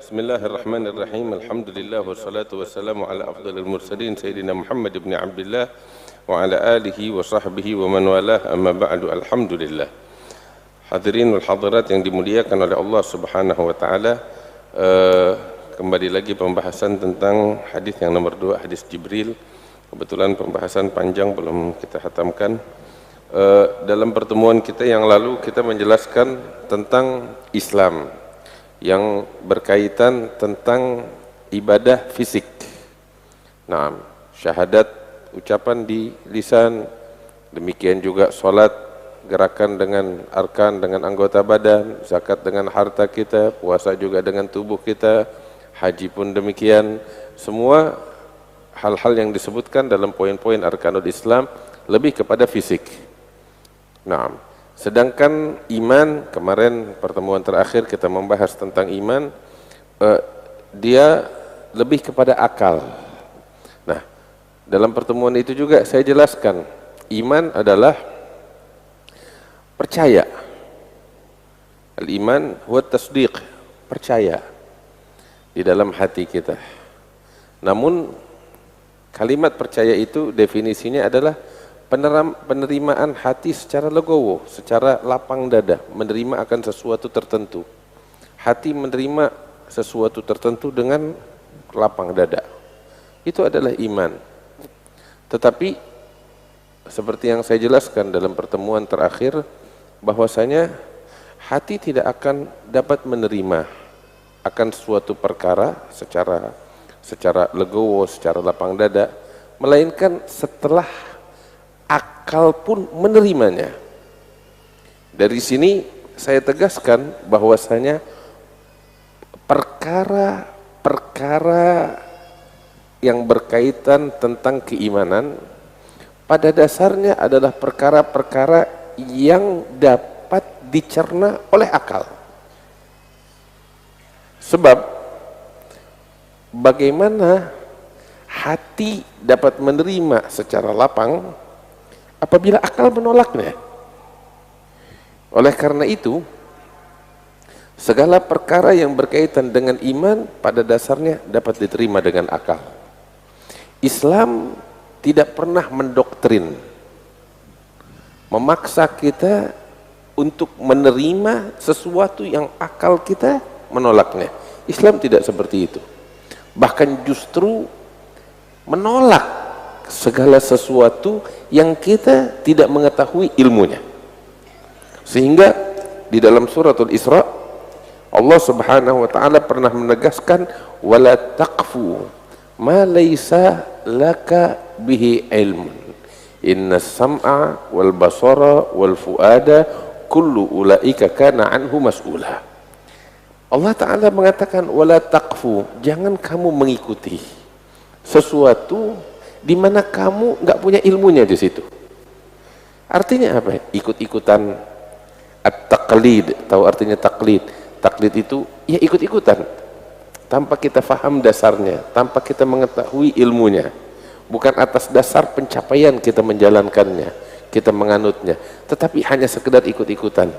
Bismillahirrahmanirrahim. Alhamdulillah wassalatu wassalamu ala afdhalil mursalin sayyidina Muhammad ibn Abdullah wa ala alihi wa sahbihi wa man walah, amma ba'du. Alhamdulillah. Hadirin wal hadirat yang dimuliakan oleh Allah Subhanahu wa taala, kembali lagi pembahasan tentang hadis yang nomor 2, hadis Jibril. Kebetulan pembahasan panjang belum kita hatamkan. Dalam pertemuan kita yang lalu kita menjelaskan tentang Islam yang berkaitan tentang ibadah fisik. Nah, syahadat, ucapan di lisan, demikian juga salat, gerakan dengan arkan, dengan anggota badan, zakat dengan harta kita, puasa juga dengan tubuh kita, haji pun demikian. Semua hal-hal yang disebutkan dalam poin-poin arkanul Islam lebih kepada fisik. Nah, sedangkan iman, kemarin pertemuan terakhir kita membahas tentang iman, dia lebih kepada akal. Nah, dalam pertemuan itu juga saya jelaskan, iman adalah percaya. Al-iman huwa tasdiq, percaya di dalam hati kita. Namun kalimat percaya itu definisinya adalah penerimaan hati secara legowo, secara lapang dada, menerima akan sesuatu tertentu. Hati menerima sesuatu tertentu dengan lapang dada. Itu adalah iman. Tetapi seperti yang saya jelaskan dalam pertemuan terakhir, bahwasanya hati tidak akan dapat menerima akan suatu perkara secara legowo, secara lapang dada, melainkan setelah akal pun menerimanya. Dari sini saya tegaskan bahwasanya perkara-perkara yang berkaitan tentang keimanan pada dasarnya adalah perkara-perkara yang dapat dicerna oleh akal. Sebab bagaimana hati dapat menerima secara lapang apabila akal menolaknya. Oleh karena itu, segala perkara yang berkaitan dengan iman pada dasarnya dapat diterima dengan akal. Islam tidak pernah mendoktrin, memaksa kita untuk menerima sesuatu yang akal kita menolaknya. Islam tidak seperti itu. Bahkan justru menolak segala sesuatu yang kita tidak mengetahui ilmunya. Sehingga di dalam suratul Isra Allah Subhanahu wa taala pernah menegaskan, wala taqfu ma laysa laka bihi ilmun innas sam'a wal basara wal fuada kullu ulaika kana anhu mas'ula. Allah taala mengatakan wala taqfu, jangan kamu mengikuti sesuatu di mana kamu nggak punya ilmunya di situ. Artinya apa? Ikut-ikutan. At-taqlid, tahu artinya taklid? Taklid itu ya ikut-ikutan tanpa kita faham dasarnya, tanpa kita mengetahui ilmunya. Bukan atas dasar pencapaian kita menjalankannya, kita menganutnya, tetapi hanya sekedar ikut-ikutan.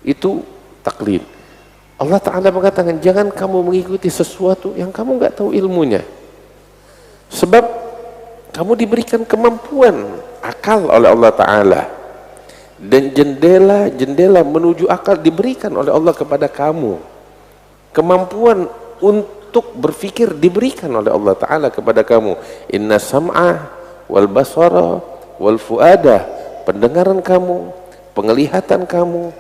Itu taklid. Allah Ta'ala mengatakan jangan kamu mengikuti sesuatu yang kamu nggak tahu ilmunya. Sebab kamu diberikan kemampuan akal oleh Allah Ta'ala, dan jendela menuju akal diberikan oleh Allah kepada kamu. Kemampuan untuk berfikir diberikan oleh Allah Ta'ala kepada kamu. Inna sam'a wal basara wal fuada, pendengaran kamu, penglihatan kamu,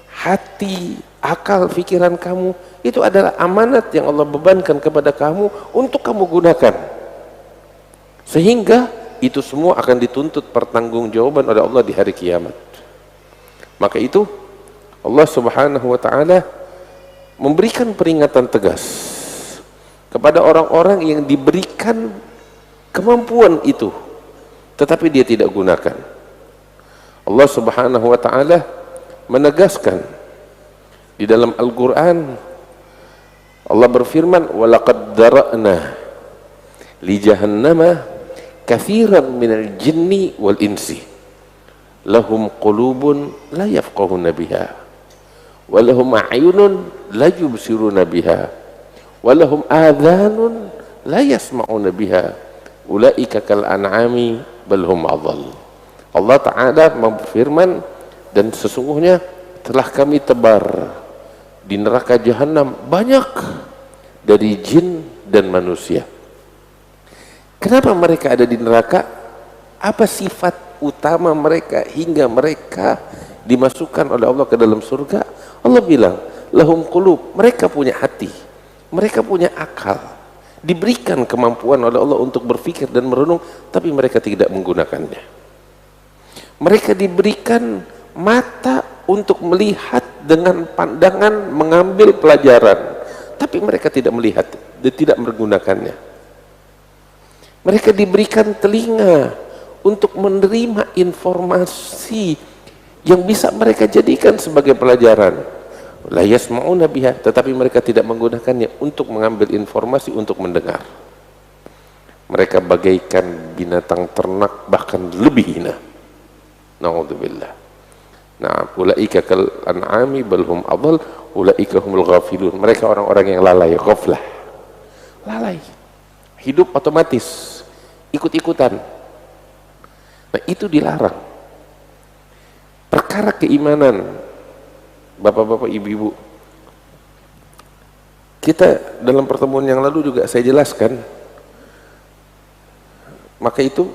hati, akal, pikiran kamu, itu adalah amanat yang Allah bebankan kepada kamu untuk kamu gunakan. Sehingga itu semua akan dituntut pertanggungjawaban oleh Allah di hari kiamat. Maka itu Allah Subhanahu wa taala memberikan peringatan tegas kepada orang-orang yang diberikan kemampuan itu tetapi dia tidak gunakan. Allah Subhanahu wa taala menegaskan di dalam Al-Qur'an, Allah berfirman, walaqad dara'na li jahannama katsiran minal jinni wal insi lahum qulubun la yafqahuna biha walahum a'yunun la yubsiruna biha, walahum adhanun la yasma'una biha, ulaika kal an'ami bal hum adhal. Allah Ta'ala berfirman, dan sesungguhnya telah kami tebar di neraka jahanam banyak dari jin dan manusia. Kenapa mereka ada di neraka? Apa sifat utama mereka hingga mereka dimasukkan oleh Allah ke dalam surga? Allah bilang, lahum qulub, mereka punya hati, mereka punya akal, diberikan kemampuan oleh Allah untuk berpikir dan merenung, tapi mereka tidak menggunakannya. Mereka diberikan mata untuk melihat dengan pandangan, mengambil pelajaran, tapi mereka tidak melihat dan tidak menggunakannya. Mereka diberikan telinga untuk menerima informasi yang bisa mereka jadikan sebagai pelajaran. La yasma'una biha, tetapi mereka tidak menggunakannya untuk mengambil informasi, untuk mendengar. Mereka bagaikan binatang ternak, bahkan lebih hina. Na'udzubillah. Nah, ulaika kal an'ami bal hum adhal, ulaika humul ghafilun. Mereka orang-orang yang lalai, ghaflah. Lalai. Hidup otomatis, ikut-ikutan. Nah, itu dilarang. Perkara keimanan, bapak-bapak, ibu-ibu, kita dalam pertemuan yang lalu juga saya jelaskan, maka itu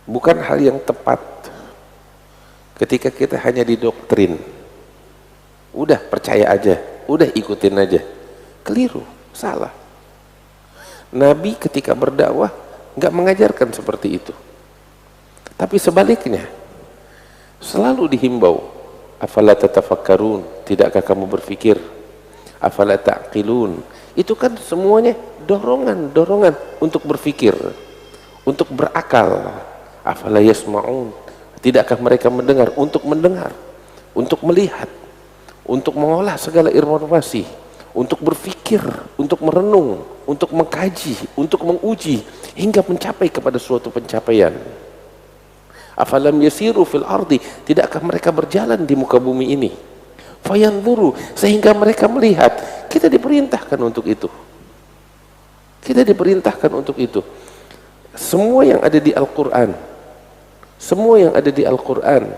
bukan hal yang tepat ketika kita hanya didoktrin, udah percaya aja, udah ikutin aja. Keliru, salah. Nabi ketika berdakwah nggak mengajarkan seperti itu, tapi sebaliknya selalu dihimbau, afala tatafakkarun, tidakkah kamu berpikir, afala ta'qilun. Itu kan semuanya dorongan untuk berpikir, untuk berakal. Afala yasma'un, tidakkah mereka mendengar, untuk mendengar, untuk melihat, untuk mengolah segala informasi, untuk berpikir, untuk merenung, untuk mengkaji, untuk menguji, hingga mencapai kepada suatu pencapaian. Afalam yasiru fil ardi, tidakkah mereka berjalan di muka bumi ini, fayanzuru, sehingga mereka melihat. Kita diperintahkan untuk itu, kita diperintahkan untuk itu. Semua yang ada di Al-Quran, semua yang ada di Al-Quran,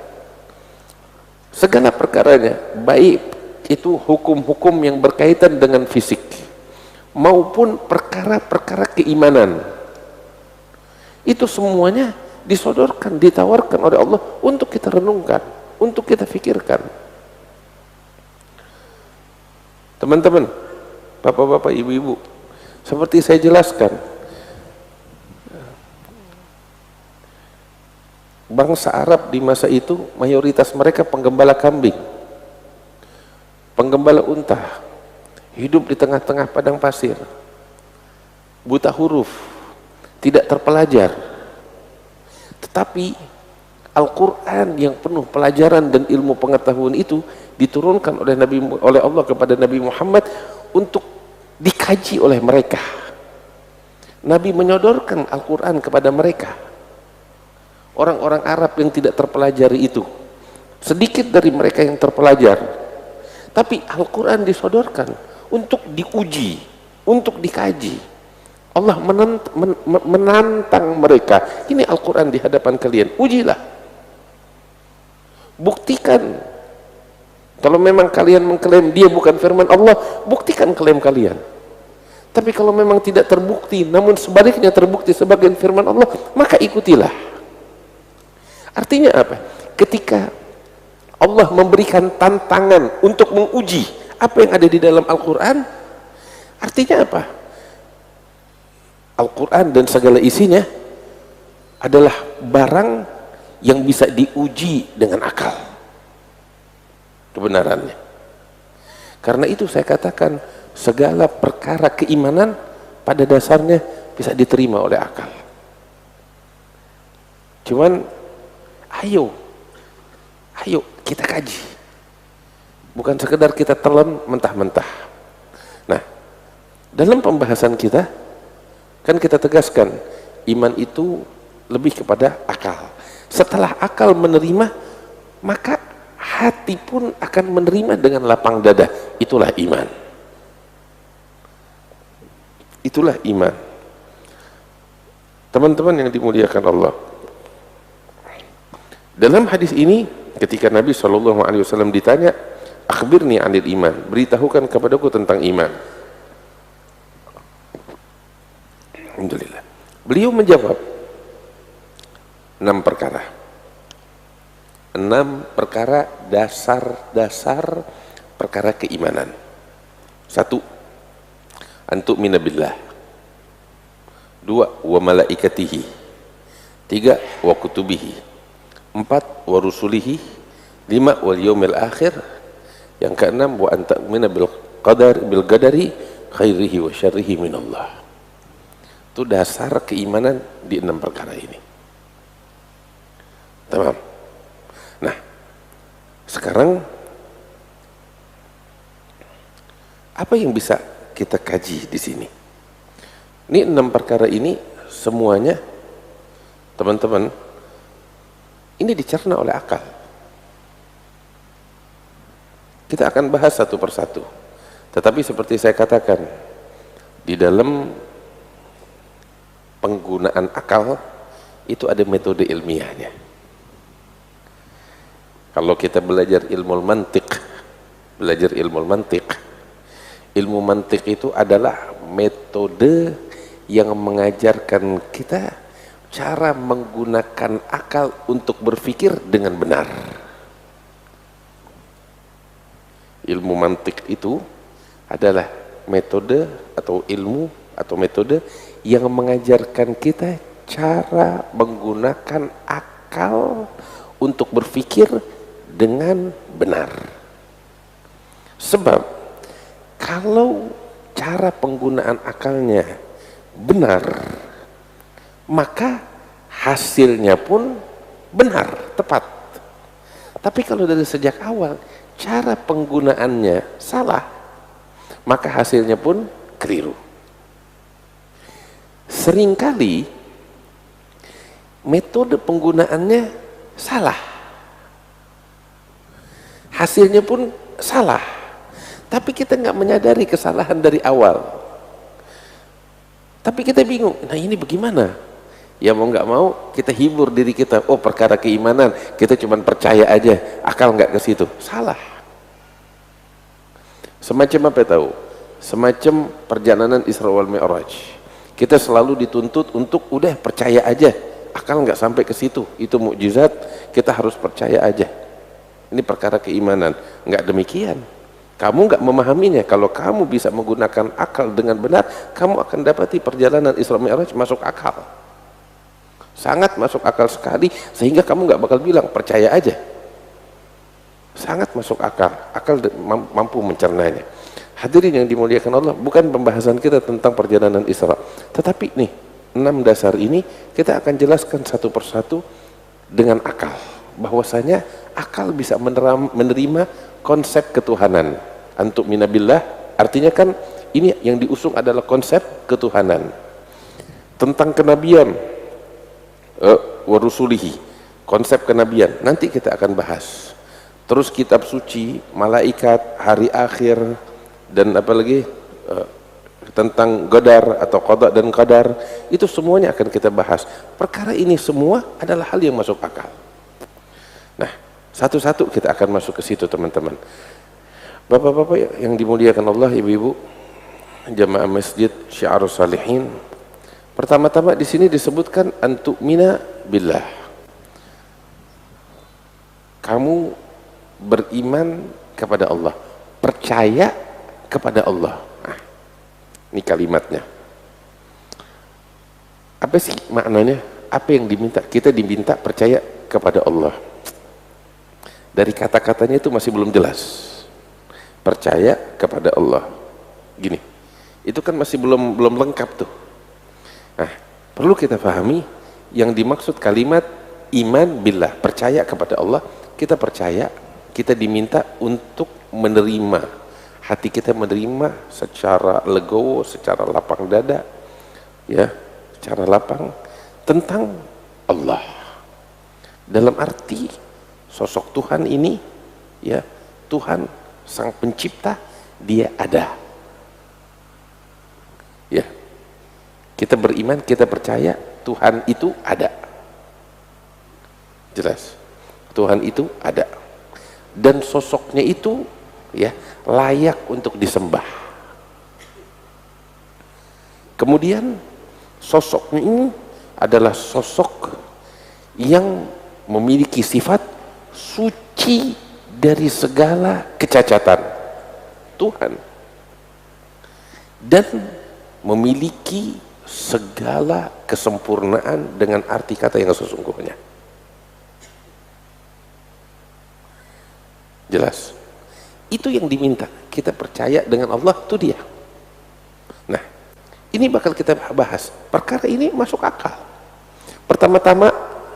segala perkaranya, baik itu hukum-hukum yang berkaitan dengan fisik maupun perkara-perkara keimanan, itu semuanya disodorkan, ditawarkan oleh Allah untuk kita renungkan, untuk kita fikirkan. Teman-teman, bapak-bapak, ibu-ibu, seperti saya jelaskan, bangsa Arab di masa itu mayoritas mereka penggembala kambing, penggembala unta, hidup di tengah-tengah padang pasir, buta huruf, tidak terpelajar. Tetapi Al-Quran yang penuh pelajaran dan ilmu pengetahuan itu diturunkan oleh Allah kepada Nabi Muhammad untuk dikaji oleh mereka. Nabi menyodorkan Al-Quran kepada mereka. Orang-orang Arab yang tidak terpelajari itu, sedikit dari mereka yang terpelajar, tapi Al-Quran disodorkan untuk diuji, untuk dikaji. Allah menantang mereka, ini Al-Quran di hadapan kalian, ujilah, buktikan. Kalau memang kalian mengklaim dia bukan firman Allah, buktikan klaim kalian. Tapi kalau memang tidak terbukti, namun sebaliknya terbukti sebagai firman Allah, maka ikutilah. Artinya apa? Ketika Allah memberikan tantangan untuk menguji apa yang ada di dalam Al-Quran, artinya apa? Al-Quran dan segala isinya adalah barang yang bisa diuji dengan akal kebenarannya. Karena itu saya katakan segala perkara keimanan pada dasarnya bisa diterima oleh akal. Cuman ayo kita kaji, bukan sekedar kita telan mentah-mentah. Nah, dalam pembahasan kita kan kita tegaskan, iman itu lebih kepada akal. Setelah akal menerima, maka hati pun akan menerima dengan lapang dada. Itulah iman. Itulah iman. Teman-teman yang dimuliakan Allah, dalam hadis ini ketika Nabi SAW ditanya, akhbirni anil iman, beritahukan kepadaku tentang iman. Alhamdulillah. Beliau menjawab 6 perkara. 6 perkara dasar-dasar perkara keimanan. 1, antuk minabillah. 2, wa malaikatihi. 3, wa kutubihi. 4, wa rusulihi. 5, wal yaumil akhir. Yang ke-6, wa antu'mina bil qadari khairihi wa syarrihi minallah. Itu dasar keimanan di 6 perkara ini. Tamam. Nah, sekarang apa yang bisa kita kaji di sini? Ini 6 perkara ini semuanya, teman-teman, ini dicerna oleh akal. Kita akan bahas satu persatu. Tetapi seperti saya katakan, di dalam penggunaan akal itu ada metode ilmiahnya. Kalau kita belajar ilmu mantiq, ilmu mantiq itu adalah metode yang mengajarkan kita cara menggunakan akal untuk berpikir dengan benar. Ilmu mantiq itu adalah metode atau ilmu atau metode yang mengajarkan kita cara menggunakan akal untuk berpikir dengan benar. Sebab kalau cara penggunaan akalnya benar, maka hasilnya pun benar, tepat. Tapi kalau dari sejak awal cara penggunaannya salah, maka hasilnya pun keliru. Seringkali metode penggunaannya salah, hasilnya pun salah, tapi kita nggak menyadari kesalahan dari awal. Tapi kita bingung, nah ini bagaimana? Ya mau nggak mau kita hibur diri kita, oh perkara keimanan kita cuma percaya aja, akal nggak ke situ. Salah. Semacam apa tahu? Semacam perjalanan Isra wal Mi'raj. Kita selalu dituntut untuk udah percaya aja, akal nggak sampai ke situ, itu mukjizat, kita harus percaya aja. Ini perkara keimanan. Nggak demikian. Kamu nggak memahaminya. Kalau kamu bisa menggunakan akal dengan benar, kamu akan dapati perjalanan Isra Mi'raj masuk akal, sangat masuk akal sekali, sehingga kamu nggak bakal bilang percaya aja. Sangat masuk akal, akal mampu mencernanya. Hadirin yang dimuliakan Allah, bukan pembahasan kita tentang perjalanan Isra, tetapi nih 6 dasar ini kita akan jelaskan satu persatu dengan akal, bahwasanya akal bisa menerima konsep ketuhanan. Antuk minabillah artinya kan ini yang diusung adalah konsep ketuhanan. Tentang kenabian, warusulihi, konsep kenabian nanti kita akan bahas. Terus kitab suci, malaikat, hari akhir, dan apalagi tentang qadar atau qada dan qadar, itu semuanya akan kita bahas. Perkara ini semua adalah hal yang masuk akal. Nah, satu-satu kita akan masuk ke situ, teman-teman. Bapak-bapak yang dimuliakan Allah, ibu-ibu, jamaah masjid Syiarus Salihin. Pertama-tama di sini disebutkan antu'mina billah. Kamu beriman kepada Allah, percaya kepada Allah. Nah, ini kalimatnya. Apa sih maknanya? Apa yang diminta? Kita diminta percaya kepada Allah. Dari kata-katanya itu masih belum jelas. Percaya kepada Allah. Gini, itu kan masih belum lengkap tuh. Nah, perlu kita pahami yang dimaksud kalimat iman billah, percaya kepada Allah. Kita percaya, kita diminta untuk menerima. Hati kita menerima secara legowo, secara lapang dada, ya, secara lapang tentang Allah. Dalam arti sosok Tuhan ini, ya, Tuhan sang pencipta, dia ada. Ya, kita beriman, kita percaya Tuhan itu ada. Jelas, Tuhan itu ada, dan sosoknya itu, ya, layak untuk disembah. Kemudian sosoknya ini adalah sosok yang memiliki sifat suci dari segala kecacatan, Tuhan, dan memiliki segala kesempurnaan dengan arti kata yang sesungguhnya. Jelas, itu yang diminta, kita percaya dengan Allah, itu dia. Nah, ini bakal kita bahas. Perkara ini masuk akal. Pertama-tama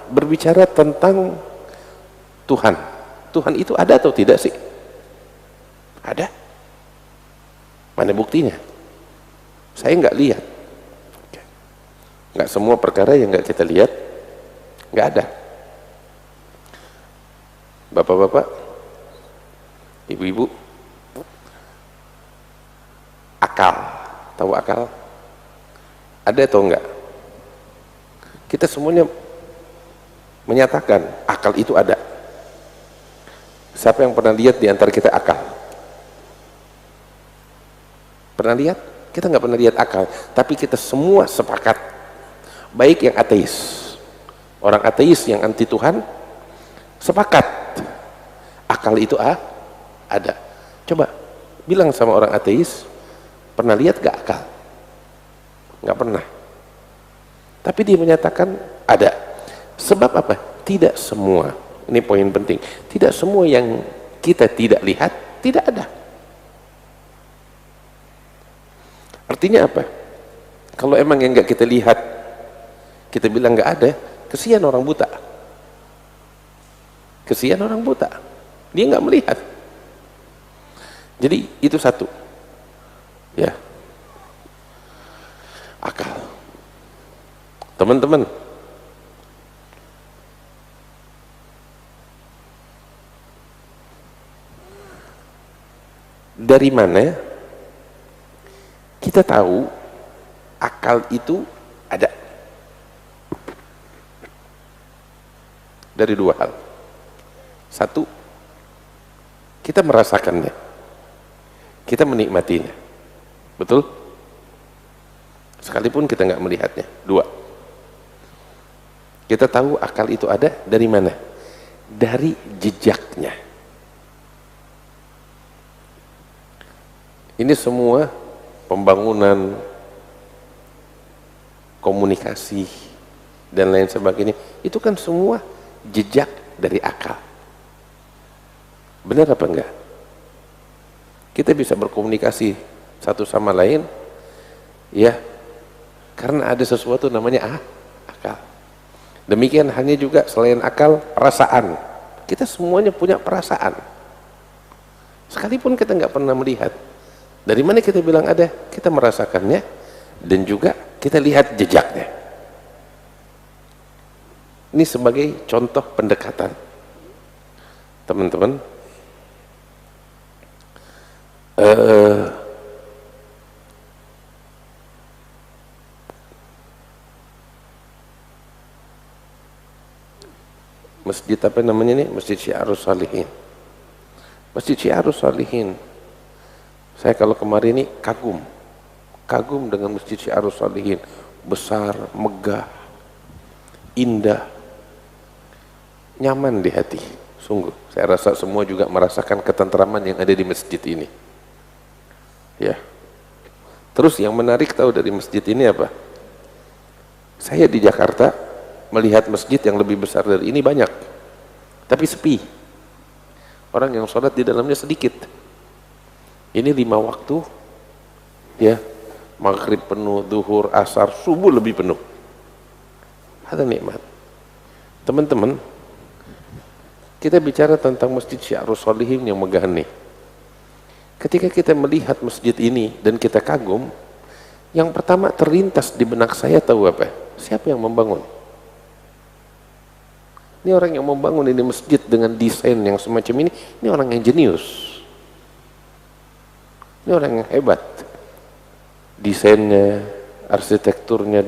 berbicara tentang Tuhan. Tuhan itu ada atau tidak sih? Ada. Mana buktinya? Saya nggak lihat. Nggak semua perkara yang nggak kita lihat, nggak ada. Bapak-bapak, ibu-ibu, akal, tahu akal? Ada atau enggak? Kita semuanya menyatakan akal itu ada. Siapa yang pernah lihat di antara kita akal? Pernah lihat? Kita nggak pernah lihat akal, tapi kita semua sepakat, baik yang ateis, orang ateis yang anti Tuhan, sepakat akal itu ada. Coba bilang sama orang ateis, pernah lihat gak akal? Nggak pernah. Tapi dia menyatakan ada. Sebab apa? Tidak semua, ini poin penting, tidak semua yang kita tidak lihat tidak ada. Artinya apa? Kalau emang yang nggak kita lihat kita bilang nggak ada, kesian orang buta. Kesian orang buta, dia nggak melihat. Jadi itu satu, ya, akal. Teman-teman, dari mana kita tahu akal itu ada? Dari dua hal. Satu, kita merasakannya, kita menikmatinya, betul? Sekalipun kita nggak melihatnya. Dua, kita tahu akal itu ada dari mana? Dari jejaknya. Ini semua pembangunan, komunikasi, dan lain sebagainya, itu kan semua jejak dari akal. Benar apa enggak? Kita bisa berkomunikasi satu sama lain, ya, karena ada sesuatu namanya akal. Demikian hanya juga selain akal, perasaan. Kita semuanya punya perasaan. Sekalipun kita nggak pernah melihat. Dari mana kita bilang ada? Kita merasakannya dan juga kita lihat jejaknya. Ini sebagai contoh pendekatan. Teman-teman, masjid apa namanya nih? Masjid Syiarus Shalihin. Masjid Syiarus Shalihin. Saya kalau kemarin ini kagum dengan Masjid Syiarus Shalihin. Besar, megah, indah, nyaman di hati. Sungguh, saya rasa semua juga merasakan ketentraman yang ada di masjid ini. Ya. Terus yang menarik tahu dari masjid ini apa? Saya di Jakarta melihat masjid yang lebih besar dari ini banyak, tapi sepi. Orang yang sholat di dalamnya sedikit. Ini 5 waktu, ya, maghrib penuh, duhur, asar, subuh lebih penuh. Ada nikmat. Teman-teman, kita bicara tentang Masjid Syiarus Shalihin yang megah nih. Ketika kita melihat masjid ini dan kita kagum, yang pertama terlintas di benak saya tahu apa? Siapa yang membangun? Ini orang yang membangun ini masjid dengan desain yang semacam ini orang yang jenius. Ini orang yang hebat. Desainnya, arsitekturnya,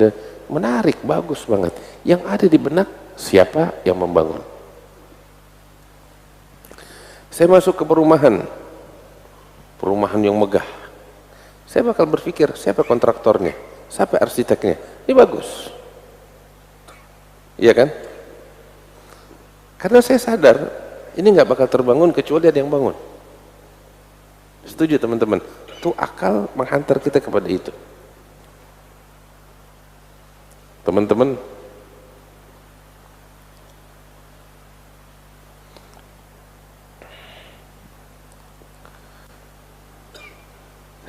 menarik, bagus banget. Yang ada di benak, siapa yang membangun? Saya masuk ke perumahan yang megah. Saya bakal berpikir, siapa kontraktornya? Siapa arsiteknya? Ini bagus. Iya kan? Karena saya sadar, ini nggak bakal terbangun kecuali ada yang bangun. Setuju teman-teman? Itu akal menghantar kita kepada itu. Teman-teman,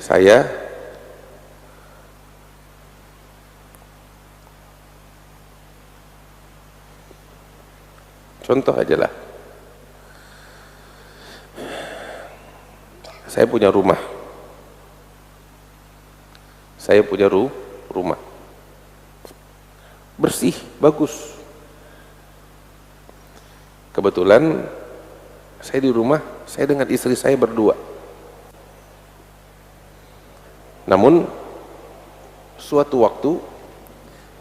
saya contoh aja lah. Saya punya rumah. Rumah. Bersih, bagus. Kebetulan saya di rumah, saya dengan istri saya berdua. Namun suatu waktu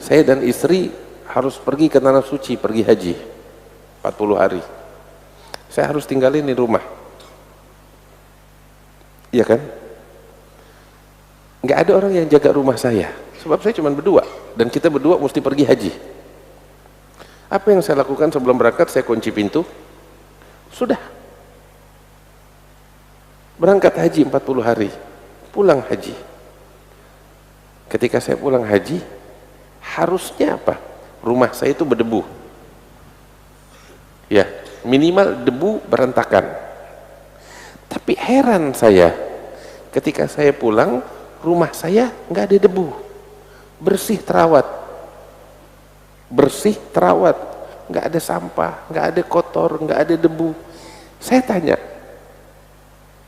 saya dan istri harus pergi ke tanah suci, pergi haji 40 hari. Saya harus tinggalin di rumah. Iya kan? Nggak ada orang yang jaga rumah saya, sebab saya cuma berdua dan kita berdua mesti pergi haji. Apa yang saya lakukan sebelum berangkat? Saya kunci pintu. Sudah. Berangkat haji 40 hari. Pulang haji. Ketika saya pulang haji, harusnya apa? Rumah saya itu berdebu. Ya, minimal debu berantakan. Tapi heran saya, ketika saya pulang, rumah saya nggak ada debu, bersih terawat, nggak ada sampah, nggak ada kotor, nggak ada debu. Saya tanya,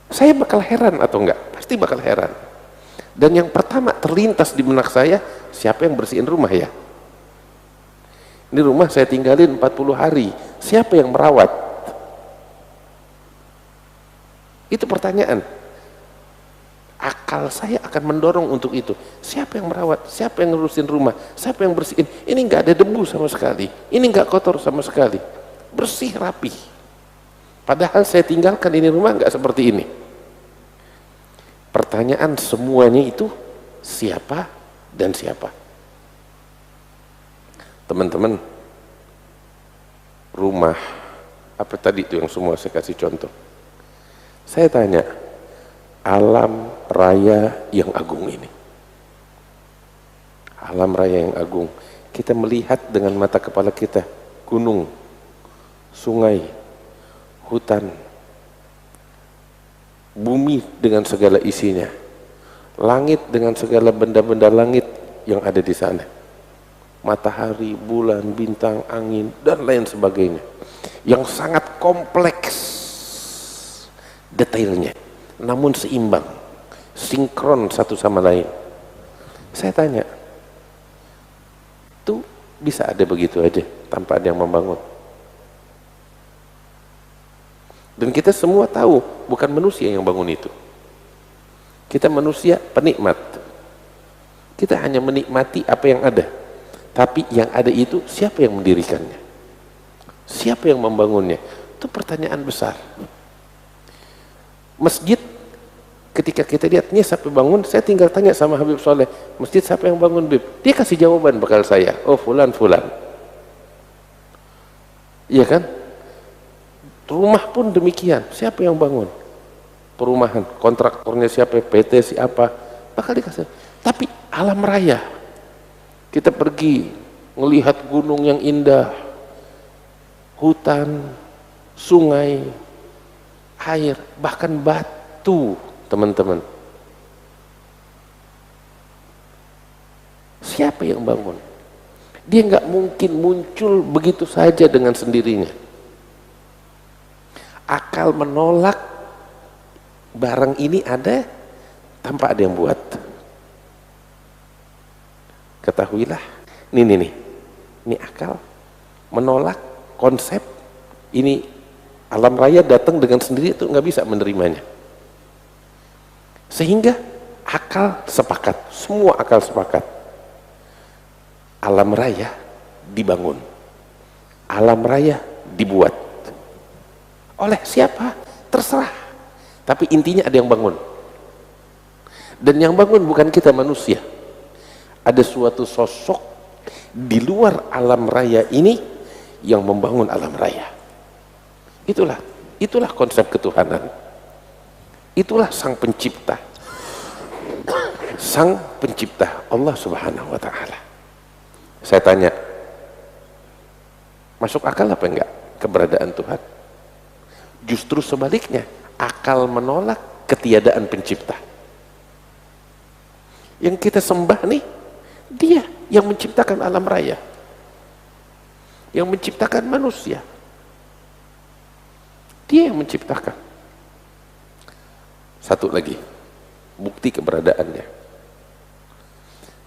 saya bakal heran atau enggak? Pasti bakal heran. Dan yang pertama terlintas di benak saya, siapa yang bersihin rumah ya? Ini rumah saya tinggalin 40 hari, siapa yang merawat? Itu pertanyaan. Akal saya akan mendorong untuk itu. Siapa yang merawat? Siapa yang ngurusin rumah? Siapa yang bersihin? Ini nggak ada debu sama sekali. Ini nggak kotor sama sekali. Bersih, rapi. Padahal saya tinggalkan ini rumah nggak seperti ini. Pertanyaan semuanya itu siapa dan siapa? Teman-teman, rumah apa tadi itu yang semua saya kasih contoh? Saya tanya, alam raya yang agung ini, alam raya yang agung, kita melihat dengan mata kepala kita, gunung, sungai, hutan, bumi dengan segala isinya, langit dengan segala benda-benda langit yang ada di sana, matahari, bulan, bintang, angin, dan lain sebagainya, yang sangat kompleks detailnya, namun seimbang, sinkron satu sama lain. Saya tanya, itu bisa ada begitu aja tanpa ada yang membangun? Dan kita semua tahu bukan manusia yang bangun itu. Kita manusia penikmat. Kita hanya menikmati apa yang ada. Tapi yang ada itu siapa yang mendirikannya? Siapa yang membangunnya? Itu pertanyaan besar. Masjid, ketika kita lihat nih siapa bangun, saya tinggal tanya sama Habib Soleh, masjid siapa yang bangun Bib? Dia kasih jawaban bakal saya, oh fulan. Iya kan? Rumah pun demikian, siapa yang bangun? Perumahan, kontraktornya siapa, PT siapa, bakal dikasih. Tapi alam raya, kita pergi melihat gunung yang indah, hutan, sungai, air, bahkan batu, teman-teman. Siapa yang bangun? Dia nggak mungkin muncul begitu saja dengan sendirinya. Akal menolak barang ini ada tanpa ada yang buat. Ketahuilah, ini akal menolak konsep ini alam raya datang dengan sendiri itu nggak bisa menerimanya. Sehingga akal sepakat, semua akal sepakat. Alam raya dibangun, alam raya dibuat. Oleh siapa? Terserah. Tapi intinya ada yang bangun. Dan yang bangun bukan kita manusia. Ada suatu sosok di luar alam raya ini yang membangun alam raya. Itulah konsep ketuhanan. Itulah sang pencipta. Sang pencipta Allah Subhanahu wa taala. Saya tanya, masuk akal apa enggak keberadaan Tuhan? Justru sebaliknya, akal menolak ketiadaan pencipta. Yang kita sembah nih, dia yang menciptakan alam raya, yang menciptakan manusia, dia yang menciptakan. Satu lagi bukti keberadaannya,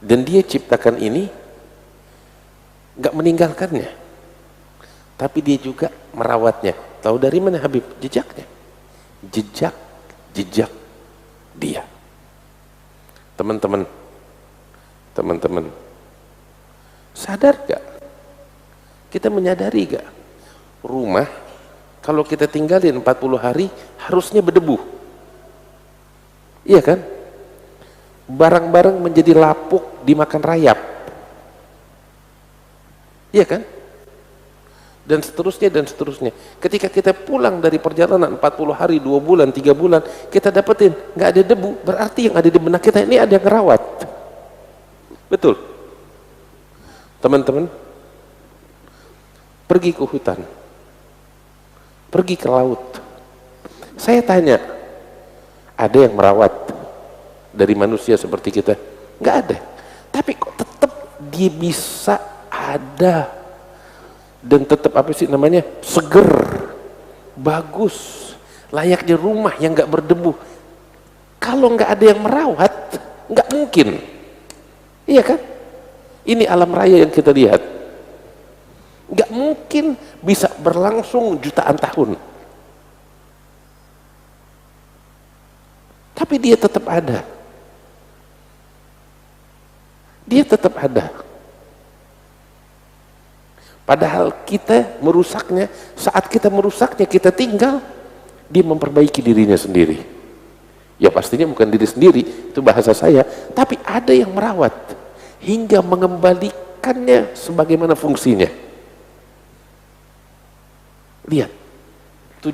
dan dia ciptakan ini nggak meninggalkannya, tapi dia juga merawatnya. Tahu dari mana Habib? Jejaknya, jejak dia. Teman-teman, sadar gak? Kita menyadari gak? Rumah, kalau kita tinggalin 40 hari, harusnya berdebu. Iya kan? Barang-barang menjadi lapuk, dimakan rayap. Iya kan? Dan seterusnya, dan seterusnya. Ketika kita pulang dari perjalanan 40 hari, 2 bulan, 3 bulan, kita dapetin nggak ada debu, berarti yang ada di benak kita ini ada yang ngerawat. Betul? Teman-teman, pergi ke hutan, pergi ke laut. Saya tanya, ada yang merawat dari manusia seperti kita? Nggak ada. Tapi kok tetap dia bisa ada dan tetap seger, bagus, layaknya rumah yang nggak berdebu. Kalau nggak ada yang merawat, nggak mungkin. Iya kan? Ini alam raya yang kita lihat, nggak mungkin bisa berlangsung jutaan tahun. Tapi dia tetap ada. Dia tetap ada. Padahal kita merusaknya, saat kita merusaknya, kita tinggal, dia memperbaiki dirinya sendiri. Ya pastinya bukan diri sendiri, itu bahasa saya, tapi ada yang merawat hingga mengembalikannya sebagaimana fungsinya. Lihat, itu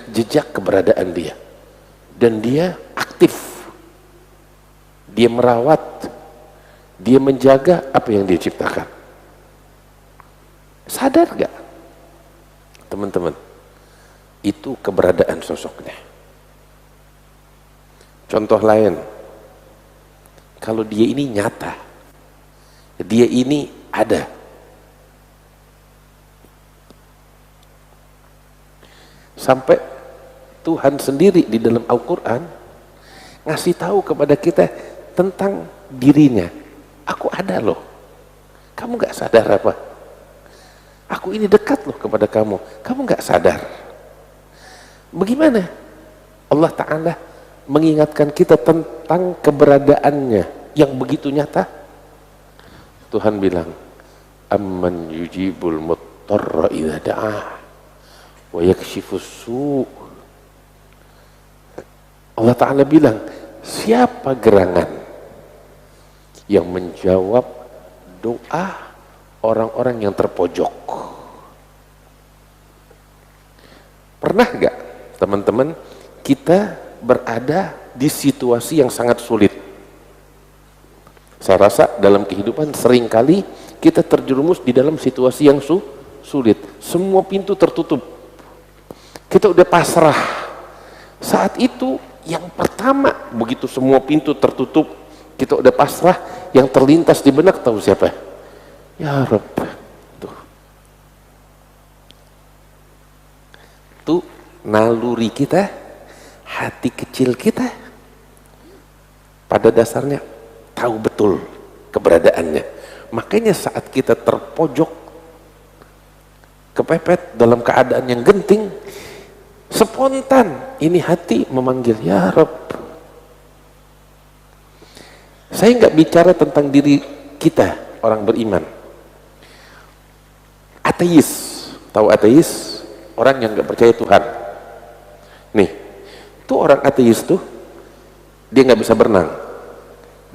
jejak keberadaan dia. Dan dia aktif, dia merawat, dia menjaga apa yang dia ciptakan. Sadar gak teman-teman? Itu keberadaan sosoknya. Contoh lain, kalau dia ini nyata, dia ini ada, sampai Tuhan sendiri di dalam Al-Quran ngasih tahu kepada kita tentang dirinya. Aku ada loh, kamu gak sadar apa? Aku ini dekat loh kepada kamu, kamu nggak sadar. Bagaimana Allah Ta'ala mengingatkan kita tentang keberadaannya yang begitu nyata? Tuhan bilang, amman yujibul muttarra idza da'ah wa yakshifus su'. Allah Ta'ala bilang, siapa gerangan yang menjawab doa orang-orang yang terpojok? Pernah gak teman-teman kita berada di situasi yang sangat sulit? Saya rasa dalam kehidupan seringkali kita terjerumus di dalam situasi yang sulit. Semua pintu tertutup, kita udah pasrah. Saat itu yang pertama, begitu semua pintu tertutup, kita udah pasrah, yang terlintas di benak tahu siapa? Ya Rabb. Tuh naluri kita, hati kecil kita pada dasarnya tahu betul keberadaannya. Makanya saat kita terpojok, kepepet dalam keadaan yang genting, spontan ini hati memanggil ya Rabb. Saya nggak bicara tentang diri kita orang beriman. Ateis, tahu ateis? Orang yang nggak percaya Tuhan. Nih, tuh orang ateis tuh dia nggak bisa berenang,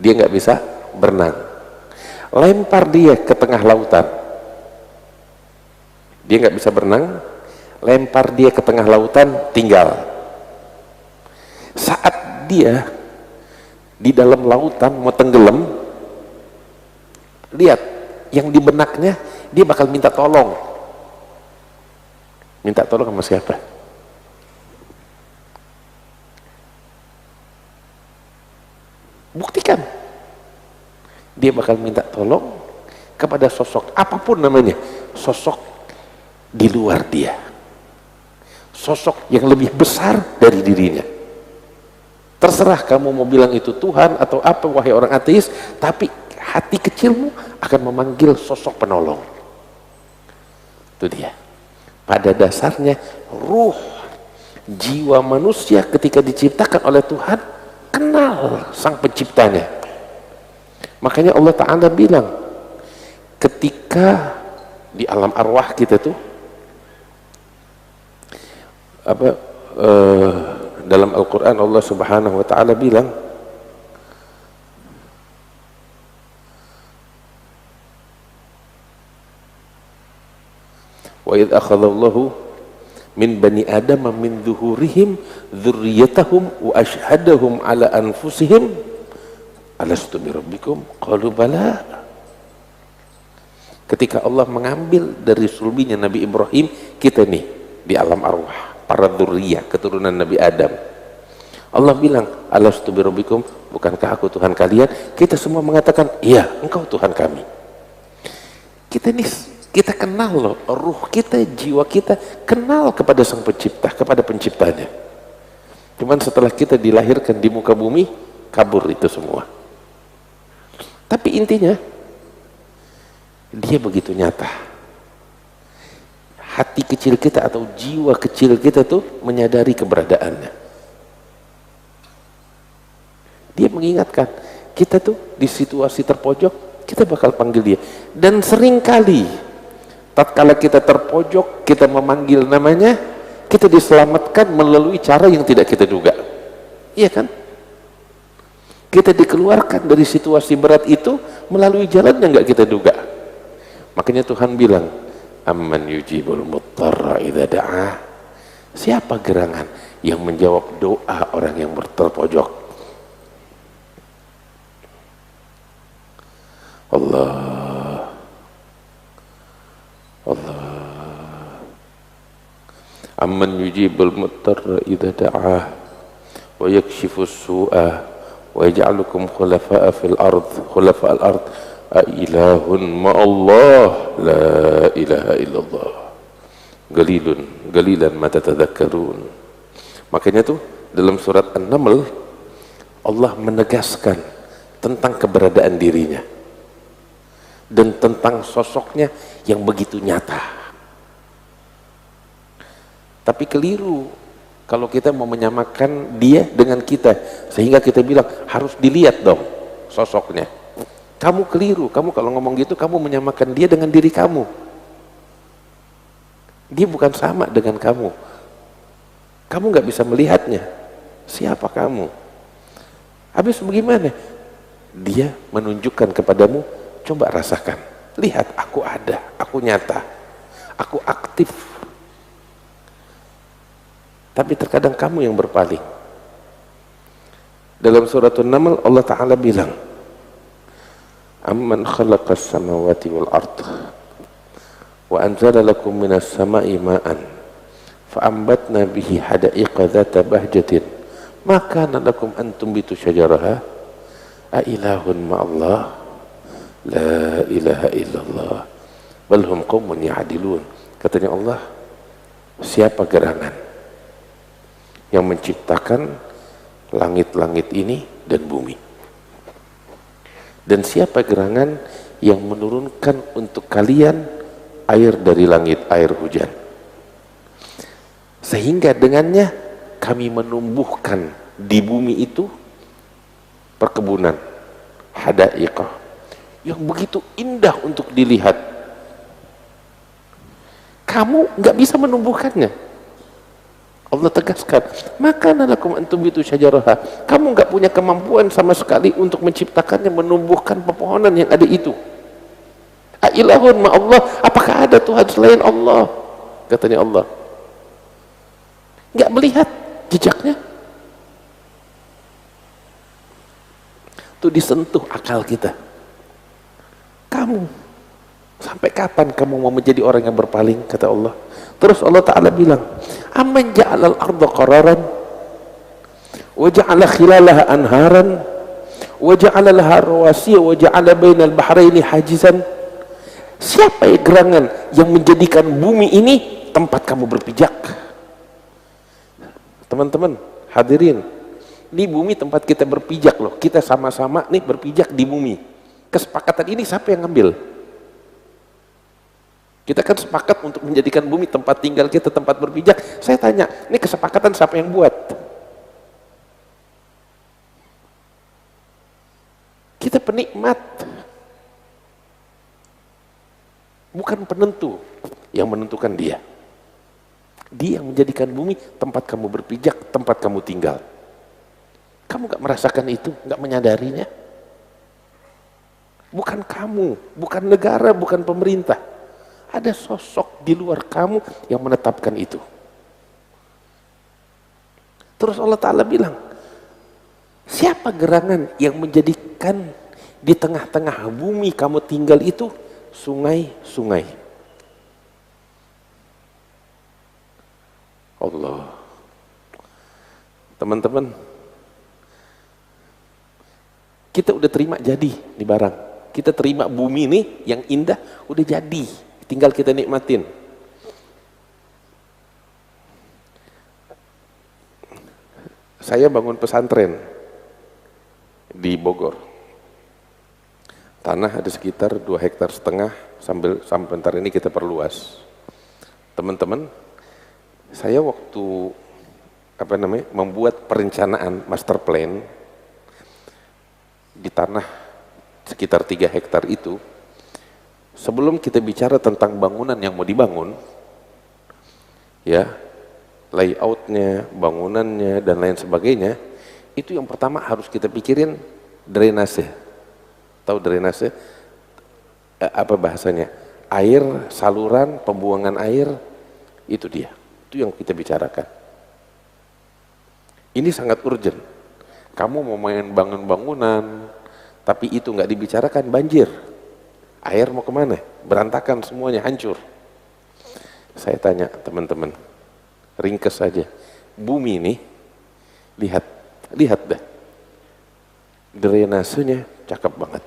dia nggak bisa berenang. Lempar dia ke tengah lautan, dia nggak bisa berenang. Lempar dia ke tengah lautan, tinggal. Saat dia di dalam lautan mau tenggelam, lihat yang di benaknya, dia bakal minta tolong. Minta tolong sama siapa? Buktikan. Dia bakal minta tolong kepada sosok apapun namanya, sosok di luar dia, sosok yang lebih besar dari dirinya. Terserah kamu mau bilang itu Tuhan atau apa, wahai orang ateis, tapi hati kecilmu akan memanggil sosok penolong. Itu dia. Pada dasarnya ruh jiwa manusia ketika diciptakan oleh Tuhan kenal sang penciptanya. Makanya Allah Ta'ala bilang ketika di alam arwah kita tuh dalam Al-Quran Allah Subhanahu wa Ta'ala bilang wa idh akhadallahu min bani adama min zuhurihim dzurriyyatahum wa ashhadahum ala anfusihim alastu bi rabbikum qalu bala. Ketika Allah mengambil dari sulbinya Nabi Ibrahim, kita nih di alam arwah, para dzurriyyah keturunan Nabi Adam, Allah bilang alastu bi rabbikum, bukankah aku Tuhan kalian? Kita semua mengatakan iya, engkau Tuhan kami. Kita kenal loh, ruh kita, jiwa kita kenal kepada sang pencipta, kepada penciptanya. Cuman setelah kita dilahirkan di muka bumi, kabur itu semua. Tapi intinya dia begitu nyata. Hati kecil kita atau jiwa kecil kita tuh menyadari keberadaannya. Dia mengingatkan kita tuh di situasi terpojok, kita bakal panggil dia. Dan seringkali tatkala kita terpojok, kita memanggil namanya, kita diselamatkan melalui cara yang tidak kita duga. Iya kan? Kita dikeluarkan dari situasi berat itu melalui jalan yang nggak kita duga. Makanya Tuhan bilang, amman yujibul muttarra idza da'ah. Siapa gerangan yang menjawab doa orang yang terpojok? Allah, Allah. Amman yujibul muttarra idza da'ah wa yakshifus su'a wa yaj'alukum khulafa'a fil ard, khulafa'al ard. A ilahun ma'allah, la ilaha illallah. Galilan ma tatadzakkarun. Makanya tuh dalam surat An-Naml Allah menegaskan tentang keberadaan dirinya dan tentang sosoknya yang begitu nyata. Tapi keliru kalau kita mau menyamakan dia dengan kita, sehingga kita bilang harus dilihat dong sosoknya. Kamu keliru, kamu kalau ngomong gitu kamu menyamakan dia dengan diri kamu. Dia bukan sama dengan kamu. Kamu nggak bisa melihatnya. Siapa kamu? Habis bagaimana? Dia menunjukkan kepadamu, coba rasakan. Lihat, aku ada, aku nyata, aku aktif. Tapi terkadang kamu yang berpaling. Dalam surat An-Naml Allah Ta'ala bilang, amman khalaqas samawati wal ard wa anzala lakum minas sama'i ma'an fa'ambatna bihi hada'iqa dhata bahjatin ma kana lakum an tumbitu syajaraha a ilahun ma'allah la ilaha illallah bal hum qaumun ya'dilun. Katanya Allah, siapa gerangan yang menciptakan langit-langit ini dan bumi? Dan siapa gerangan yang menurunkan untuk kalian air dari langit, air hujan. Sehingga dengannya kami menumbuhkan di bumi itu perkebunan, hadaiqah, yang begitu indah untuk dilihat. Kamu nggak bisa menumbuhkannya. Allah tegaskan, maka nalakum antum bitu syajaraha. Kamu nggak punya kemampuan sama sekali untuk menciptakannya, menumbuhkan pepohonan yang ada itu. Ailahun ma Allah, apakah ada Tuhan selain Allah? Katanya Allah. Nggak melihat jejaknya. Itu disentuh akal kita. Kamu sampai kapan kamu mau menjadi orang yang berpaling, kata Allah. Terus Allah Ta'ala bilang, amman ja'alal arda qararan wa ja'ala khilalaha anharan wa ja'ala laha rawasiya wa ja'ala bainal bahraini hajizan. Siapa gerangan yang menjadikan bumi ini tempat kamu berpijak? Teman-teman hadirin, ini bumi tempat kita berpijak loh. Kita sama-sama nih berpijak di bumi. Kesepakatan ini siapa yang ngambil? Kita kan sepakat untuk menjadikan bumi tempat tinggal kita, tempat berpijak. Saya tanya, ini kesepakatan siapa yang buat? Kita penikmat, bukan penentu. Yang menentukan Dia. Dia yang menjadikan bumi tempat kamu berpijak, tempat kamu tinggal. Kamu gak merasakan itu, gak menyadarinya? Bukan kamu, bukan negara, bukan pemerintah. Ada sosok di luar kamu yang menetapkan itu. Terus Allah Ta'ala bilang, siapa gerangan yang menjadikan di tengah-tengah bumi kamu tinggal itu sungai-sungai? Allah. Teman-teman, kita udah terima jadi nih barang. Kita terima bumi ini yang indah, udah jadi. Tinggal kita nikmatin. Saya bangun pesantren di Bogor. Tanah ada sekitar 2,5 hektar sampai bentar ini kita perluas. Teman-teman, saya waktu membuat perencanaan master plan di tanah sekitar 3 hektar itu, sebelum kita bicara tentang bangunan yang mau dibangun, ya, layoutnya, bangunannya, dan lain sebagainya, itu yang pertama harus kita pikirin drainase. Tahu drainase? Apa bahasanya? Air, saluran, pembuangan air, itu dia. Itu yang kita bicarakan. Ini sangat urgent. Kamu mau main bangun bangunan, tapi itu nggak dibicarakan, banjir. Air mau kemana? Berantakan semuanya, hancur. Saya tanya teman-teman, ringkes saja. Bumi ini, lihat dah. Drainasenya cakep banget.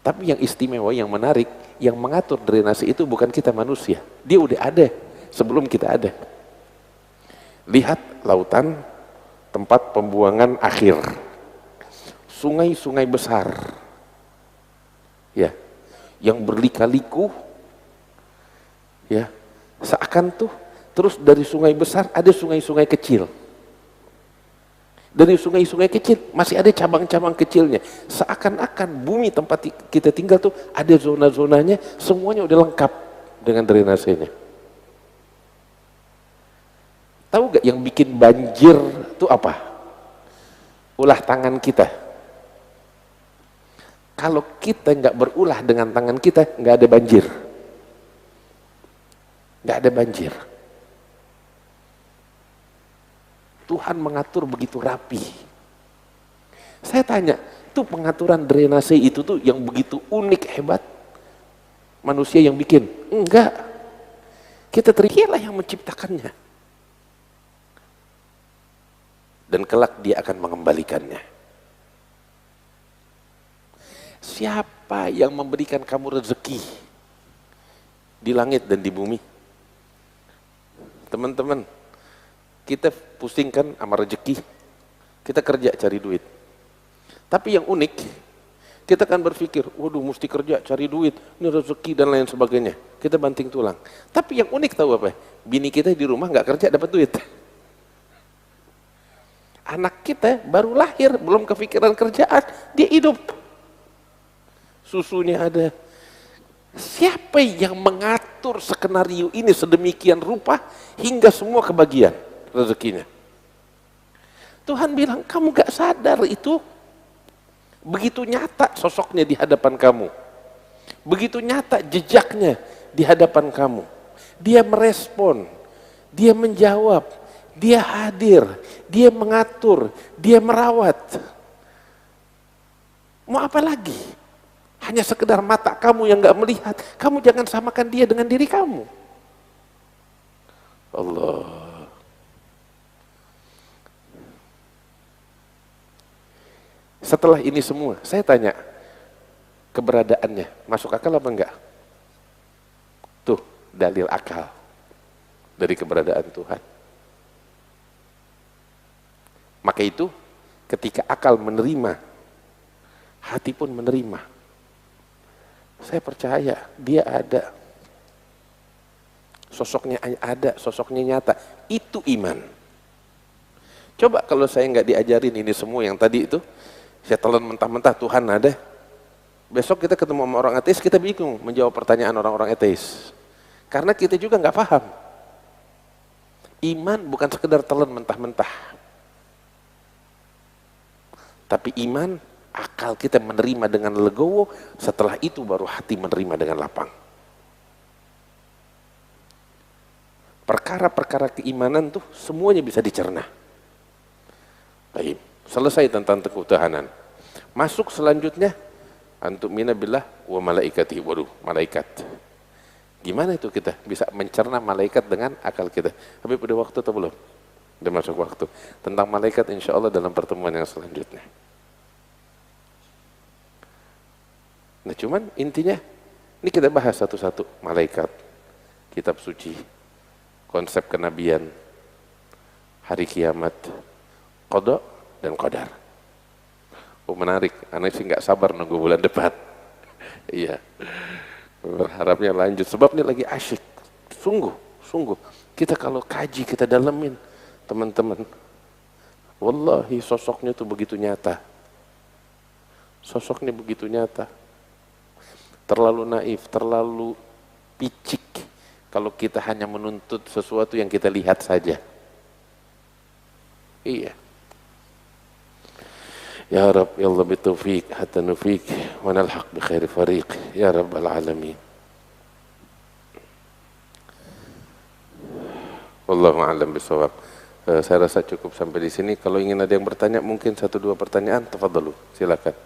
Tapi yang istimewa, yang menarik, yang mengatur drainase itu bukan kita manusia. Dia udah ada sebelum kita ada. Lihat lautan, tempat pembuangan akhir. Sungai-sungai besar. Ya, yang berlika-liku, ya, seakan tuh terus dari sungai besar ada sungai-sungai kecil, dari sungai-sungai kecil masih ada cabang-cabang kecilnya, seakan-akan bumi tempat kita tinggal tuh ada zona-zonanya, semuanya udah lengkap dengan drainasenya. Tahu gak yang bikin banjir tuh apa? Ulah tangan kita. Kalau kita nggak berulah dengan tangan kita, nggak ada banjir. Nggak ada banjir. Tuhan mengatur begitu rapi. Saya tanya, tuh pengaturan drainase itu tuh yang begitu unik, hebat. Manusia yang bikin? Enggak. Kita terialah yang menciptakannya. Dan kelak Dia akan mengembalikannya. Siapa yang memberikan kamu rezeki di langit dan di bumi? Teman-teman, kita pusingkan sama rezeki, kita kerja cari duit. Tapi yang unik, kita kan berpikir, waduh mesti kerja cari duit, ini rezeki dan lain sebagainya. kita banting tulang. Tapi yang unik tahu apa? Bini kita di rumah nggak kerja dapat duit. Anak kita baru lahir, belum kepikiran kerjaan, dia hidup. Susunya ada. Siapa yang mengatur skenario ini sedemikian rupa hingga semua kebagian rezekinya? Tuhan bilang, kamu gak sadar itu. Begitu nyata sosoknya di hadapan kamu. Begitu nyata jejaknya di hadapan kamu. Dia merespon, dia menjawab, dia hadir, dia mengatur, dia merawat. Mau apa lagi? Hanya sekedar mata kamu yang gak melihat. Kamu jangan samakan dia dengan diri kamu. Allah. Setelah ini semua, saya tanya, keberadaannya masuk akal apa enggak? Tuh, dalil akal dari keberadaan Tuhan. Maka itu, ketika akal menerima, hati pun menerima. Saya percaya, dia ada. Sosoknya ada, sosoknya nyata. Itu iman. Coba kalau saya nggak diajarin ini semua yang tadi itu, saya telan mentah-mentah Tuhan ada. Besok kita ketemu sama orang ateis, kita bingung menjawab pertanyaan orang-orang ateis. Karena kita juga nggak paham. Iman bukan sekedar telan mentah-mentah. Tapi iman, akal kita menerima dengan legowo, setelah itu baru hati menerima dengan lapang. Perkara-perkara keimanan tuh semuanya bisa dicerna. Baik, selesai tentang ketahanan. Masuk selanjutnya, antum mina billah wa malaikati. Waduh, malaikat. Gimana itu kita bisa mencerna malaikat dengan akal kita? Tapi pada waktu atau belum? Udah masuk waktu. Tentang malaikat insya Allah dalam pertemuan yang selanjutnya. Nah cuman intinya, ini kita bahas satu-satu. Malaikat, kitab suci, konsep kenabian, hari kiamat, qada dan qadar. Oh menarik, anak sih nggak sabar nunggu bulan depan. Iya, berharapnya lanjut. Sebab ini lagi asyik. Sungguh. Kita kalau kaji, kita dalemin, teman-teman. Wallahi sosoknya tuh begitu nyata. Sosoknya begitu nyata. Terlalu naif, terlalu picik. Kalau kita hanya menuntut sesuatu yang kita lihat saja. Iya. Ya Rabb, ya Allah bitaufiq, hatta nufiq, wa nalhaq bi khairi fariq, ya Rabbal alamin. Wallahu a'lam bishawab. Saya rasa cukup sampai di sini. Kalau ingin ada yang bertanya, mungkin 1-2 pertanyaan, tafadhalu, silakan.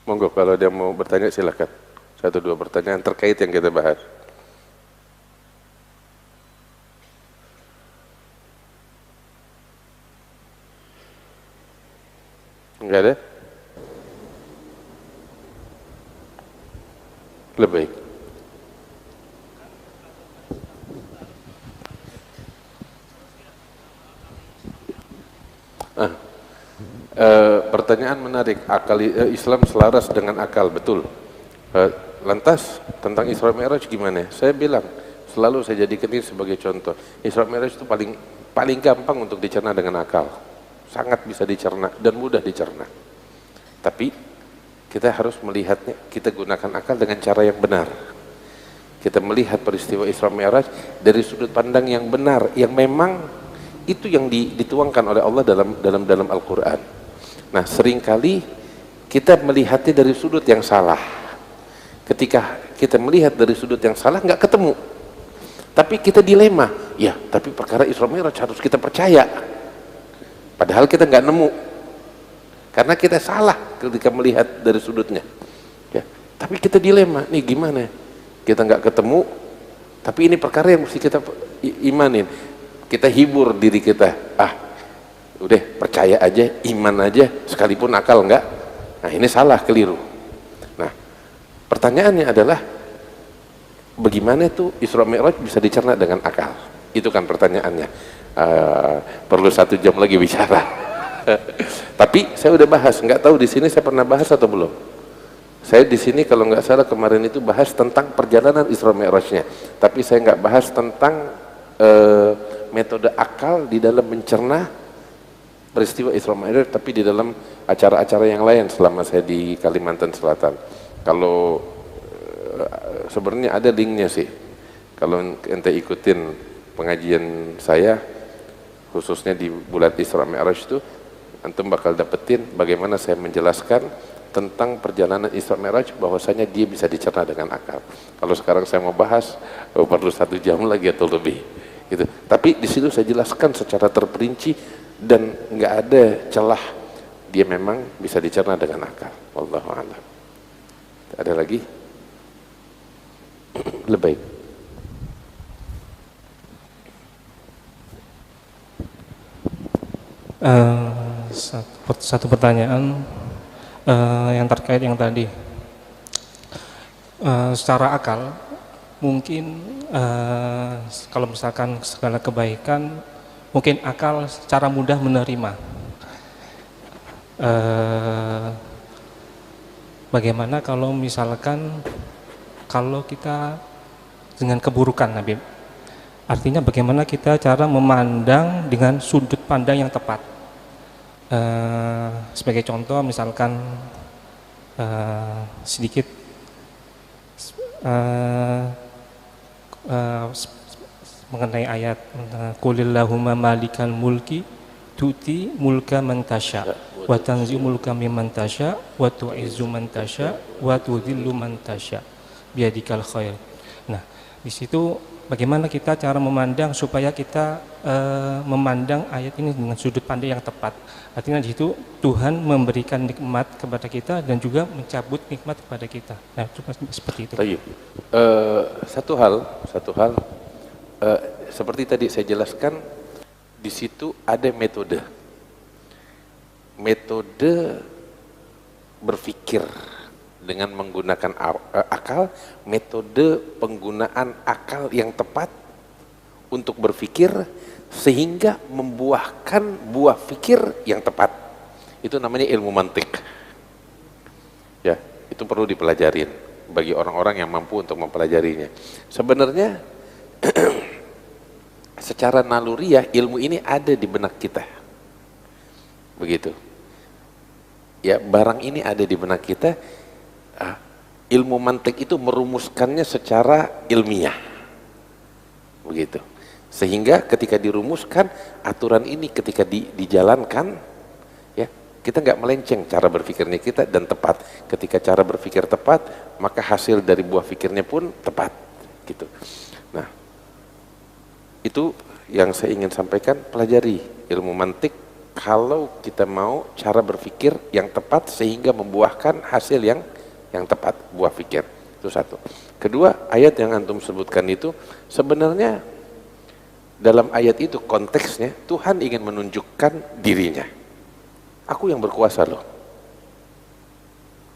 Monggo kalau dia mau bertanya silakan. 1-2 pertanyaan terkait yang kita bahas. Enggak ada? Lebih baik. Pertanyaan menarik. Islam selaras dengan akal, betul. Lantas tentang Isra Mi'raj gimana? Saya bilang, selalu saya jadikan ini sebagai contoh. Isra Mi'raj itu paling gampang untuk dicerna dengan akal. Sangat bisa dicerna dan mudah dicerna. Tapi kita harus melihatnya, kita gunakan akal dengan cara yang benar. Kita melihat peristiwa Isra Mi'raj dari sudut pandang yang benar, yang memang itu yang dituangkan oleh Allah dalam Al-Quran. Nah, seringkali kita melihatnya dari sudut yang salah. Ketika kita melihat dari sudut yang salah, nggak ketemu. Tapi kita dilema, ya tapi perkara Isra Mi'raj harus kita percaya. Padahal kita nggak nemu. Karena kita salah ketika melihat dari sudutnya. Ya, tapi kita dilema, nih gimana? Kita nggak ketemu, tapi ini perkara yang mesti kita imanin. Kita hibur diri kita, udah percaya aja, iman aja, sekalipun akal enggak. Nah ini salah, keliru. Nah pertanyaannya adalah, bagaimana tuh Isra Mi'raj bisa dicerna dengan akal? Itu kan pertanyaannya. Perlu 1 jam lagi bicara. Tapi saya udah bahas, nggak tahu di sini saya pernah bahas atau belum. Saya di sini kalau nggak salah kemarin itu bahas tentang perjalanan Isra Mi'rajnya, tapi saya nggak bahas tentang metode akal di dalam mencerna peristiwa Isra Mi'raj, tapi di dalam acara-acara yang lain selama saya di Kalimantan Selatan. Kalau sebenarnya ada linknya sih, kalau ente ikutin pengajian saya khususnya di bulan Isra Mi'raj itu, antum bakal dapetin bagaimana saya menjelaskan tentang perjalanan Isra Mi'raj, bahwasanya dia bisa dicerna dengan akal. Kalau sekarang saya mau bahas perlu 1 jam lagi atau lebih gitu. Tapi di situ saya jelaskan secara terperinci dan nggak ada celah, dia memang bisa dicerna dengan akal. Wallahu a'lam. Ada lagi? Lebih. Satu pertanyaan yang terkait yang tadi. Secara akal mungkin kalau misalkan segala kebaikan mungkin akal secara mudah menerima. Bagaimana kalau misalkan kalau kita dengan keburukan, Nabi? Artinya bagaimana kita cara memandang dengan sudut pandang yang tepat. Sebagai contoh misalkan sedikit mengenai ayat qulillahumma malikal mulki tuti mulka man tasya wa tanzi'u mulka mimman tasya wa tu'izzu man tasya wa tudhillu man tasya biadikal khair. Nah, di situ bagaimana kita cara memandang supaya kita memandang ayat ini dengan sudut pandang yang tepat. Artinya di situ Tuhan memberikan nikmat kepada kita dan juga mencabut nikmat kepada kita. Nah, seperti itu. Satu hal seperti tadi saya jelaskan, di situ ada metode berpikir dengan menggunakan akal, metode penggunaan akal yang tepat untuk berpikir sehingga membuahkan buah pikir yang tepat. Itu namanya ilmu mantik. Ya, itu perlu dipelajarin bagi orang-orang yang mampu untuk mempelajarinya. Sebenarnya secara naluriah ilmu ini ada di benak kita. Begitu. Ya, barang ini ada di benak kita. Ilmu mantik itu merumuskannya secara ilmiah. Begitu. Sehingga ketika dirumuskan aturan ini ketika dijalankan, ya, kita nggak melenceng cara berpikirnya kita dan tepat. Ketika cara berpikir tepat, maka hasil dari buah pikirnya pun tepat, gitu. Nah, itu yang saya ingin sampaikan, pelajari ilmu mantik kalau kita mau cara berpikir yang tepat sehingga membuahkan hasil yang tepat, buah pikir. Itu satu. Kedua, ayat yang antum sebutkan itu sebenarnya dalam ayat itu konteksnya Tuhan ingin menunjukkan dirinya. Aku yang berkuasa loh.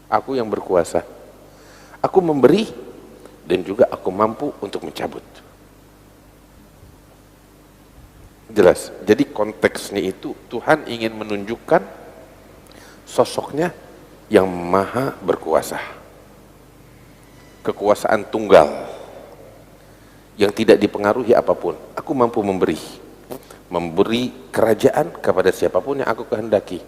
Aku yang berkuasa. Aku memberi dan juga aku mampu untuk mencabut. Jelas. Jadi konteksnya itu Tuhan ingin menunjukkan sosoknya yang maha berkuasa. Kekuasaan tunggal yang tidak dipengaruhi apapun. Aku mampu memberi kerajaan kepada siapapun yang aku kehendaki.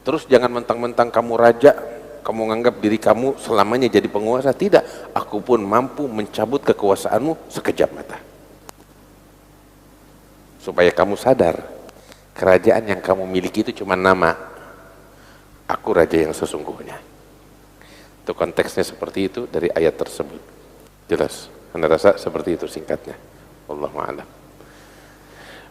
Terus jangan mentang-mentang kamu raja, kamu menganggap diri kamu selamanya jadi penguasa. Tidak, aku pun mampu mencabut kekuasaanmu sekejap mata. Supaya kamu sadar, kerajaan yang kamu miliki itu cuma nama. Aku raja yang sesungguhnya. Itu konteksnya seperti itu dari ayat tersebut. Jelas? Anda rasa seperti itu singkatnya. Wallahu a'lam.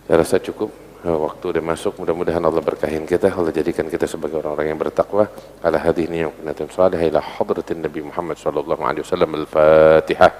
Saya rasa cukup. Waktu udah masuk, mudah-mudahan Allah berkahin kita, Allah jadikan kita sebagai orang-orang yang bertakwa. Ala hadhihi niyyatun salihah ila hadratin Nabi Muhammad sallallahu alaihi wasallam. Al-Fatihah.